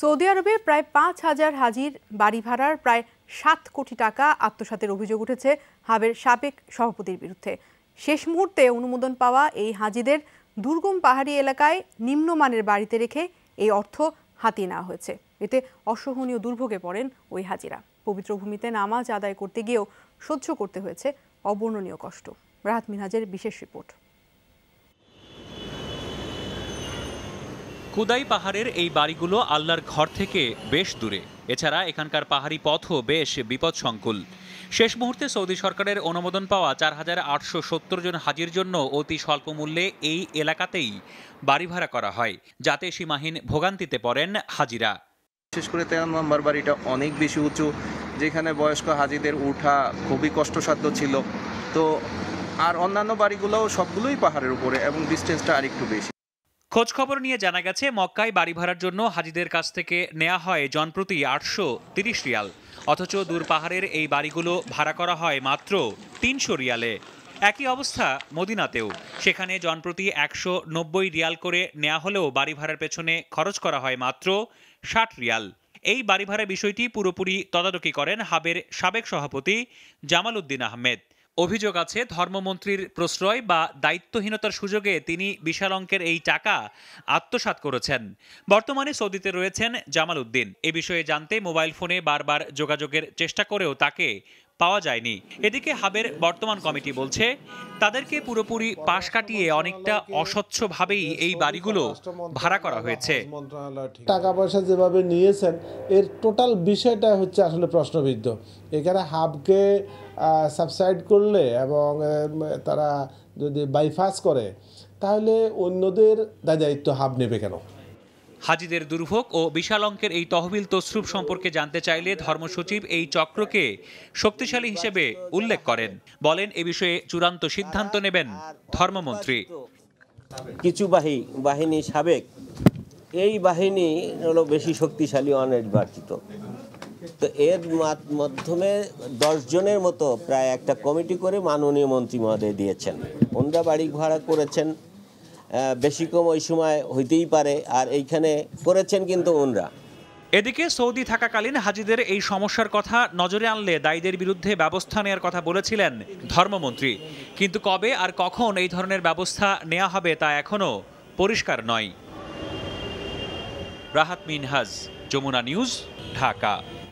Saudi আরবে প্রায় ৫,০০০ হাজির বাড়ি ভাড়ার প্রায় ৭ কোটি টাকা আত্মসাতের অভিযোগ উঠেছে হাবের সাবেক সভাপতির বিরুদ্ধে। শেষ মুহূর্তে অনুমোদন পাওয়া এই হাজিদের দুর্গম পাহাড়ি এলাকায় নিম্নমানের বাড়িতে রেখে এই অর্থ হাতিয়ে নেওয়া হয়েছে। এতে অসহনীয় দুর্ভোগে পড়েন ওই হাজিরা। পবিত্র ভূমিতে নামাজ আদায় করতে গিয়েও সহ্য করতে হয়েছে অবর্ণনীয় কষ্ট। রাহাত মিনহাজের বিশেষ রিপোর্ট। কুদাই পাহাড়ের এই বাড়িগুলো আল্লাহর ঘর থেকে বেশ দূরে। এছাড়া এখানকার পাহাড়ি পথও বেশ বিপদসংকুল। শেষ মুহূর্তে সৌদি সরকারের অনুমোদন পাওয়া ৪,৮৭০ জন হাজির জন্য অতি স্বল্প মূল্যে এই এলাকাতেই বাড়ি ভাড়া করা হয়, যাতে সীমাহীন ভোগান্তিতে পড়েন হাজিরা। বিশেষ করে 13 নম্বর বাড়িটা অনেক বেশি উঁচু, যেখানে বয়স্ক হাজিদের উঠা খুবই কষ্টসাধ্য ছিল। তো আর অন্যান্য বাড়িগুলোও সবগুলোই পাহাড়ের উপরে এবং ডিস্টেন্সটা আরেকটু বেশি। খোঁজ খবর নিয়ে জানা গেছে, মক্কায় বাড়ি ভাড়ার জন্য হাজিদের কাছ থেকে নেওয়া হয় জনপ্রতি ৮৩০ রিয়াল, অথচ দূর পাহাড়ের এই বাড়িগুলো ভাড়া করা হয় মাত্র ৩০০ রিয়ালে। একই অবস্থা মদিনাতেও। সেখানে জনপ্রতি ১৯০ রিয়াল করে নেওয়া হলেও বাড়ি ভাড়ার পেছনে খরচ করা হয় মাত্র ৬০ রিয়াল। এই বাড়ি ভাড়ার বিষয়টি পুরোপুরি তদারকি করেন হাবের সাবেক সভাপতি জামাল উদ্দিন আহমেদ। অভিযোগ আছে, ধর্মমন্ত্রীর প্রশ্রয় বা দায়িত্বহীনতার সুযোগে তিনি বিশাল অঙ্কের এই টাকা আত্মসাৎ করেছেন। বর্তমানে সৌদিতে রয়েছেন জামাল উদ্দিন। এ বিষয়ে জানতে মোবাইল ফোনে বারবার যোগাযোগের চেষ্টা করেও তাকে পাওয়া যায়নি। এদিকে হাবের বর্তমান কমিটি বলছে, তাদেরকে পুরোপুরি পাশ কাটিয়ে অনেকটা অস্বচ্ছভাবেই এই বাড়িগুলো ভাড়া করা হয়েছে। টাকা পয়সা যেভাবে নিয়েছেন এর টোটাল বিষয়টা হচ্ছে আসলে প্রশ্নবিদ্ধ। এখানে হাবকে সাবসাইড করলে এবং তারা যদি বাইপাস করে, তাহলে অন্যদের দায়িত্ব হাব নেবে কেন? হাজিদের দুর্ভোগ ও বিশাল অঙ্কের এই তহবিল তসরুপ সম্পর্কে জানতে চাইলে ধর্মসচিব এই চক্রকে শক্তিশালী হিসেবে উল্লেখ করেন। বলেন, এ বিষয়ে চূড়ান্ত সিদ্ধান্ত নেবেন ধর্মমন্ত্রী। কিছু বাহিনী সাবেক, এই বাহিনী হলো বেশি শক্তিশালী, অনির্বাচিত। তো এর মাধ্যমে 10 জনের মতো প্রায় একটা কমিটি করে মাননীয় মন্ত্রী মহোদয় দিয়েছেন। ওনারা বাড়ি ভাড়া করেছেন, বেশি কম ওই সময় হইতেই পারে, আর এইখানে করেছেন কিন্তু ওনরা। এদিকে সৌদি থাকাকালীন হাজিদের এই সমস্যার কথা নজরে আনলে দায়ীদের বিরুদ্ধে ব্যবস্থা নেওয়ার কথা বলেছিলেন ধর্মমন্ত্রী। কিন্তু কবে আর কখন এই ধরনের ব্যবস্থা নেওয়া হবে তা এখনো পরিষ্কার নয়। রাহাত মিনহাজ, যমুনা নিউজ, ঢাকা।